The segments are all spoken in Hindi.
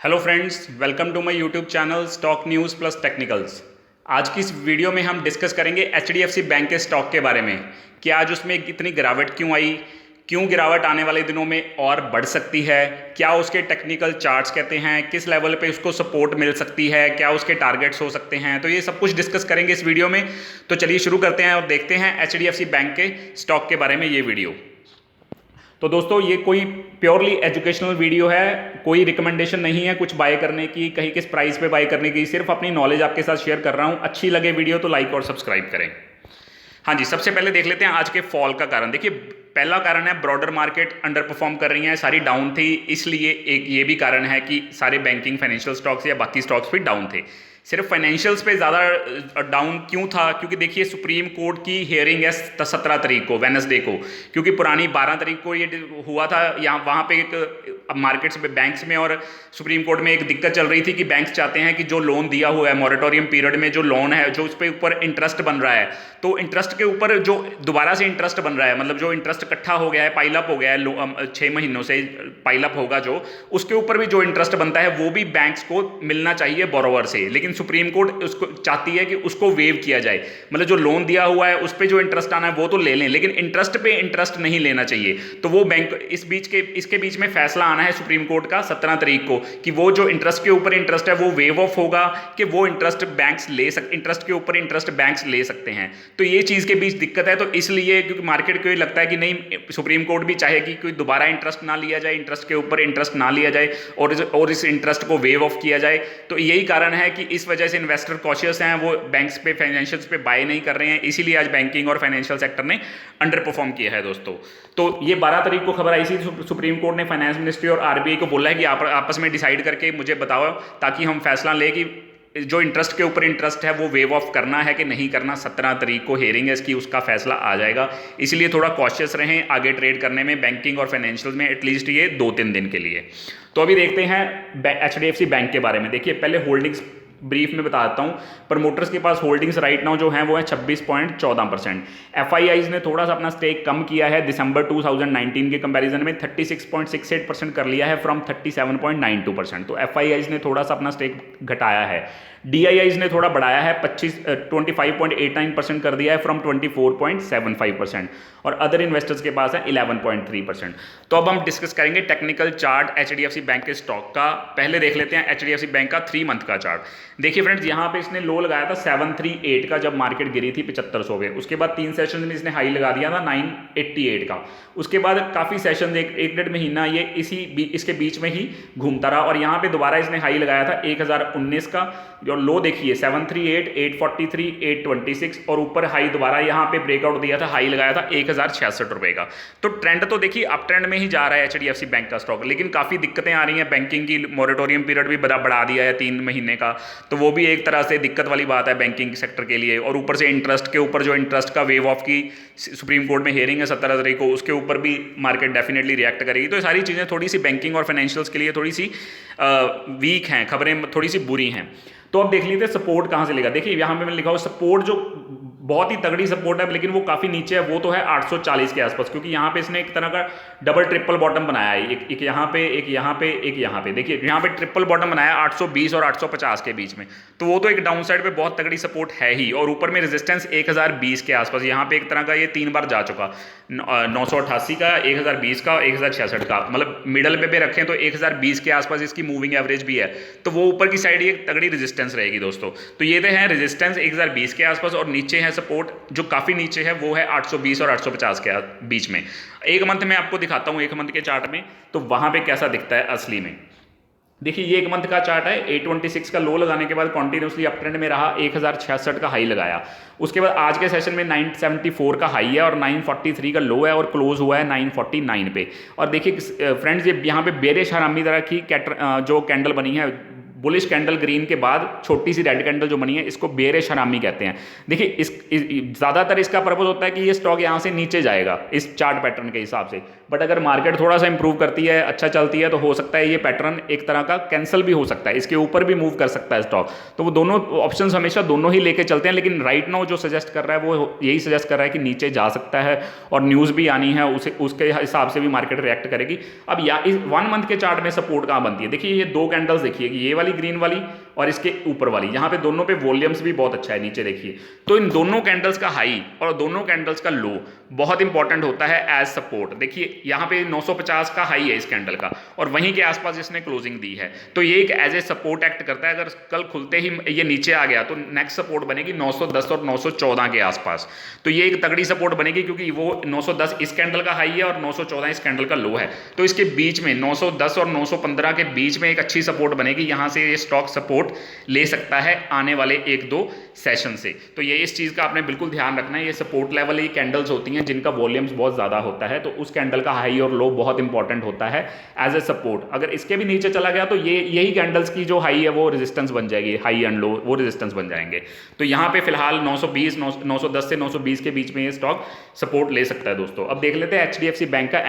Hello friends, welcome to my YouTube channel stock news plus technicals. आज की इस वीडियो में हम डिस्कस करेंगे एचडीएफसी बैंक के स्टॉक के बारे में कि आज उसमें इतनी गिरावट क्यों आई, क्यों गिरावट आने वाले दिनों में और बढ़ सकती है, क्या उसके टेक्निकल चार्ट्स कहते हैं, किस लेवल पे उसको सपोर्ट मिल सकती है, क्या उसके टारगेट्स हो सकते हैं। तो ये सब कुछ डिस्कस करेंगे इस वीडियो में। तो चलिए शुरू करते हैं और देखते हैं एचडीएफसी बैंक के स्टॉक के बारे में ये वीडियो। तो दोस्तों, ये कोई प्योरली एजुकेशनल वीडियो है, कोई रिकमेंडेशन नहीं है कुछ बाय करने की, कहीं किस प्राइस पे बाय करने की, सिर्फ अपनी नॉलेज आपके साथ शेयर कर रहा हूं। अच्छी लगे वीडियो तो लाइक और सब्सक्राइब करें। हाँ जी, सबसे पहले देख लेते हैं आज के फॉल का कारण। देखिए, पहला कारण है ब्रॉडर मार्केट अंडर परफॉर्म कर रही है, सारी डाउन थी, इसलिए एक ये भी कारण है कि सारे बैंकिंग फाइनेंशियल स्टॉक्स या बाकी स्टॉक्स भी डाउन थे। सिर्फ फाइनेंशियल्स पे ज़्यादा डाउन क्यों था? क्योंकि देखिए, सुप्रीम कोर्ट की हियरिंग है 17 तारीख को, वेनसडे को, क्योंकि पुरानी 12 तारीख को ये हुआ था। यहाँ वहाँ पे एक मार्केट्स में, बैंक्स में और सुप्रीम कोर्ट में एक दिक्कत चल रही थी कि बैंक्स चाहते हैं कि जो लोन दिया हुआ है मॉरेटोरियम पीरियड में, जो लोन है, जो उस पर ऊपर इंटरेस्ट बन रहा है, तो इंटरेस्ट के ऊपर जो दोबारा से इंटरेस्ट बन रहा है, मतलब जो इंटरेस्ट इकट्ठा हो गया है, पाइलअप हो गया है 6 महीनों से पाइलअप होगा जो, उसके ऊपर भी जो इंटरेस्ट बनता है वो भी बैंक्स को मिलना चाहिए बोरोवर से। लेकिन सुप्रीम कोर्ट उसको चाहती है कि उसको वेव किया जाए, मतलब जो लोन दिया हुआ है उस पर जो इंटरेस्ट आना है वो तो ले लें, लेकिन इंटरेस्ट पे इंटरेस्ट नहीं लेना चाहिए। तो वो बैंक इसके बीच में फैसला आना है सुप्रीम कोर्ट का 17 तारीख को कि वो जो इंटरेस्ट के ऊपर इंटरेस्ट है वो वेव ऑफ होगा, कि वो इंटरेस्ट बैंक्स ले सकते, इंटरेस्ट के ऊपर इंटरेस्ट बैंक्स ले सकते हैं। तो ये चीज़ के बीच दिक्कत है। तो इसलिए, क्योंकि मार्केट को ये लगता है कि नहीं, सुप्रीम कोर्ट भी चाहेगी कि दोबारा इंटरेस्ट ना लिया जाए, इंटरेस्ट के ऊपर इंटरेस्ट ना लिया जाए और इस इंटरेस्ट को वेव ऑफ किया जाए। तो यही कारण है कि इस वजह से इन्वेस्टर कॉशियस हैं, वो बैंक्स पे, फाइनेंशियल्स पे बाय नहीं कर रहे हैं। इसीलिए आज बैंकिंग और फाइनेंशियल सेक्टर ने अंडर परफॉर्म किया है दोस्तों। तो ये 12 तारीख को खबर आई थी, सुप्रीम कोर्ट ने फाइनेंस मिनिस्ट्री और आरबीआई को बोला है कि आप आपस में डिसाइड करके मुझे बताओ, ताकि हम फैसला लें कि जो इंटरेस्ट के ऊपर इंटरेस्ट है वो वेव ऑफ करना है कि नहीं करना। 17 तारीख को हियरिंग है इसकी, उसका फैसला आ जाएगा। इसलिए थोड़ा कॉशियस रहें आगे ट्रेड करने में, बैंकिंग और फाइनेंशियल में, एटलीस्ट ये 2-3 दिन के लिए। तो अभी देखते हैं एचडीएफसी बैंक के बारे में। देखिए, पहले होल्डिंग्स ब्रीफ में बता देता हूँ। प्रमोटर्स के पास होल्डिंग्स राइट नाउ जो हैं वो है 26.14%। एफआईआईज ने थोड़ा सा अपना स्टेक कम किया है दिसंबर 2019 के कंपैरिजन में, 36.68% कर लिया है फ्रॉम 37.92%। तो एफआईआईज ने थोड़ा सा अपना स्टेक घटाया है। डीआईआईज ने थोड़ा बढ़ाया है, 25.89% कर दिया है फ्रॉम 24.75%। और अदर इन्वेस्टर्स के पास है 11.3%। तो अब हम डिस्कस करेंगे टेक्निकल चार्ट एचडीएफसी बैंक के स्टॉक का। पहले देख लेते हैं एचडीएफसी बैंक का 3 मंथ का चार्ट। देखिए फ्रेंड्स, यहाँ पे इसने लो लगाया था 738 का जब मार्केट गिरी थी 7500 पे। उसके बाद 3 सेशन में इसने हाई लगा दिया था 988 का। उसके बाद काफ़ी सेशन, एक डेढ़ महीना ये इसके बीच में ही घूमता रहा, और यहाँ पे दोबारा इसने हाई लगाया था 1019 का। और लो देखिए 738, 843, 826, और ऊपर हाई दोबारा यहाँ पे ब्रेकआउट दिया था, हाई लगाया था 1066 रुपये का। तो ट्रेंड तो देखिए अप ट्रेंड में ही जा रहा है एचडीएफसी बैंक का स्टॉक, लेकिन काफ़ी दिक्कतें आ रही हैं। बैंकिंग की मॉरेटोरियम पीरियड भी बढ़ा दिया है 3 महीने का, तो वो भी एक तरह से दिक्कत वाली बात है बैंकिंग सेक्टर के लिए। और ऊपर से इंटरेस्ट के ऊपर जो इंटरेस्ट का वेव ऑफ की सुप्रीम कोर्ट में हियरिंग है 17 तारीख को, उसके ऊपर भी मार्केट डेफिनेटली रिएक्ट करेगी। तो ये सारी चीज़ें थोड़ी सी बैंकिंग और फाइनेंशियल्स के लिए थोड़ी सी वीक हैं, खबरें थोड़ी सी बुरी हैं। तो अब देख लीजिए सपोर्ट कहाँ से लेगा। देखिए यहाँ पे मैंने लिखा हुआ सपोर्ट, जो बहुत ही तगड़ी सपोर्ट है लेकिन वो काफ़ी नीचे है, वो तो है 840 के आसपास, क्योंकि यहाँ पे इसने एक तरह का डबल ट्रिपल बॉटम बनाया है, एक यहाँ पे, एक यहाँ पे, एक यहाँ पे। देखिए यहाँ पे ट्रिपल बॉटम बनाया है 820 और 850 के बीच में, तो वो तो एक डाउन साइड पे बहुत तगड़ी सपोर्ट है ही। और ऊपर में रेजिस्टेंस 1020 के आसपास, यहाँ पे एक तरह का ये 3 बार जा चुका, 988 का, 1020 का, 1066 का, मतलब मिडल पे रखें तो 1020 के आसपास इसकी मूविंग एवरेज भी है। तो वो ऊपर की साइड ये तगड़ी रेजिस्टेंस रहेगी दोस्तों। तो ये तो है रेजिस्टेंस 1020 के आसपास, और नीचे है सपोर्ट जो काफ़ी नीचे है, वो है 820 और 850 के बीच में। एक मंथ में आपको दिखाता हूँ, एक मंथ के चार्ट में, तो वहाँ पे कैसा दिखता है असली में। देखिए ये एक मंथ का चार्ट है, 826 का लो लगाने के बाद कंटिन्यूसली अप ट्रेंड में रहा, 1066 का हाई लगाया। उसके बाद आज के सेशन में 974 का हाई है और 943 का लो है, और क्लोज हुआ है 949 पे। और देखिए फ्रेंड्स, ये यहाँ पे बेरिश हरामी तरह की जो कैंडल बनी है, बुलिश कैंडल ग्रीन के बाद छोटी सी रेड कैंडल जो बनी है इसको बेयरिश हरामी कहते हैं। देखिए ज़्यादातर इसका पर्पज होता है कि ये स्टॉक यहाँ से नीचे जाएगा इस चार्ट पैटर्न के हिसाब से, बट अगर मार्केट थोड़ा सा इंप्रूव करती है, अच्छा चलती है, तो हो सकता है ये पैटर्न एक तरह का कैंसिल भी हो सकता है, इसके ऊपर भी मूव कर सकता है स्टॉक। तो वो दोनों ऑप्शंस हमेशा दोनों ही लेके चलते हैं, लेकिन राइट नाउ जो सजेस्ट कर रहा है वो यही सजेस्ट कर रहा है कि नीचे जा सकता है और न्यूज़ भी आनी है, उसके हिसाब से भी मार्केट रिएक्ट करेगी। अब इस 1 मंथ के चार्ट में सपोर्ट कहाँ बनती है, देखिए ये 2 कैंडल्स देखिए, ये वाली ग्रीन वाली और इसके ऊपर वाली, यहाँ पे दोनों पे वॉल्यूम्स भी बहुत अच्छा है, नीचे देखिए। तो इन दोनों कैंडल्स का हाई और दोनों कैंडल्स का लो बहुत इंपॉर्टेंट होता है एज सपोर्ट। देखिए यहाँ पे 950 का हाई है इस कैंडल का और वहीं के आसपास इसने क्लोजिंग दी है, तो ये एक एज ए सपोर्ट एक्ट करता है। अगर कल खुलते ही ये नीचे आ गया तो नेक्स्ट सपोर्ट बनेगी 910 और 914 के आसपास, तो ये एक तगड़ी सपोर्ट बनेगी, क्योंकि वो 910 इस कैंडल का हाई है और 914 इस कैंडल का लो है। तो इसके बीच में 910 और 915 के बीच में एक अच्छी सपोर्ट बनेगी, यहाँ से ये स्टॉक सपोर्ट ले सकता है आने वाले 1-2 सेशन से। तो ये इस चीज़ का आपने बिल्कुल ध्यान रखना है। ये सपोर्ट लेवल ही कैंडल्स होती हैं जिनका वॉल्यूम्स बहुत ज़्यादा होता है, तो उस कैंडल का हाई और लो बहुत इंपॉर्टेंट होता है एज ए सपोर्ट। अगर इसके भी नीचे चला गया तो यही कैंडल्स की जो हाई है वो रेजिस्टेंस बन जाएगी, हाई एंड लो वो रेजिस्टेंस बन जाएंगे। तो यहाँ पे फिलहाल 910 से 920 के बीच में ये स्टॉक सपोर्ट ले सकता है दोस्तों। अब देख लेते हैं HDFC बैंक का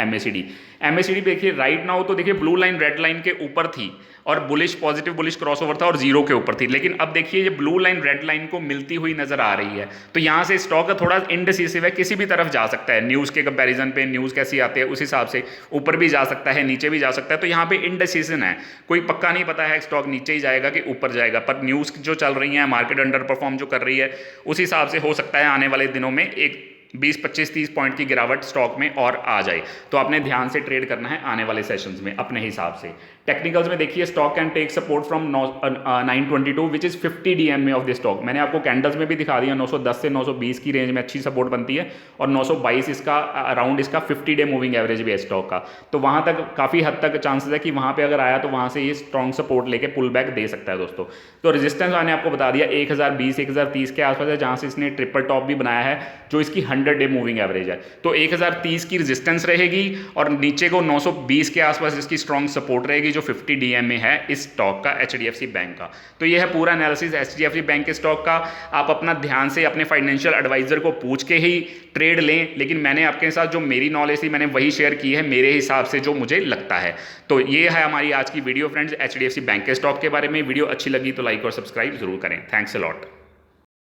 MACD देखिए राइट नाउ तो देखिए ब्लू लाइन रेड लाइन के ऊपर थी और बुलिश पॉजिटिव बुलिश क्रॉसओवर था और जीरो के ऊपर थी, लेकिन अब देखिए ये ब्लू लाइन रेड लाइन को मिलती हुई नजर आ रही है। तो यहाँ से स्टॉक थोड़ा इनडिसिसिव है, किसी भी तरफ जा सकता है, न्यूज़ के कंपैरिजन पे न्यूज़ कैसी आती है उस हिसाब से ऊपर भी जा सकता है, नीचे भी जा सकता है। तो यहाँ पे इनडिसिजन है, कोई पक्का नहीं पता है स्टॉक नीचे ही जाएगा कि ऊपर जाएगा, पर न्यूज़ जो चल रही है, मार्केट अंडर परफॉर्म जो कर रही है, उस हिसाब से हो सकता है आने वाले दिनों में एक 20, 25, 30 पॉइंट की गिरावट स्टॉक में और आ जाए। तो आपने ध्यान से ट्रेड करना है आने वाले सेशंस में अपने हिसाब से। टेक्निकल्स में देखिए stock can take support from 922 which is 50 DMA of the stock. मैंने आपको कैंडल्स में भी दिखा दिया, 910 से 920 की रेंज में अच्छी सपोर्ट बनती है और 922 इसका अराउंड इसका 50 डे मूविंग एवरेज भी है स्टॉक का। तो वहाँ तक काफ़ी हद तक चांसेस है कि वहाँ पे अगर आया तो वहाँ से ये स्ट्रॉन्ग सपोर्ट लेके पुल बैक दे सकता है दोस्तों। तो रेजिस्टेंस मैंने आपको बता दिया 1020 1030 के आसपास है, जहाँ से इसने ट्रिपल टॉप भी बनाया है जो इसकी 100 डे मूविंग एवरेज है। तो 1030 की रेजिस्टेंस रहेगी और नीचे को 920 के आसपास इसकी स्ट्रॉन्ग सपोर्ट रहेगी जो 50 DMA है इस स्टॉक का, HDFC बैंक का। तो ये है पूरा एनालिसिस HDFC बैंक के स्टॉक का। आप अपना ध्यान से अपने फाइनेंशियल एडवाइजर को पूछ के ही ट्रेड लें, लेकिन मैंने आपके साथ जो मेरी नॉलेज थी मैंने वही शेयर की है मेरे हिसाब से जो मुझे लगता है। तो ये है हमारी आज की वीडियो फ्रेंड्स HDFC बैंक के स्टॉक के बारे में। वीडियो अच्छी लगी तो लाइक और सब्सक्राइब जरूर करें। Thanks a lot.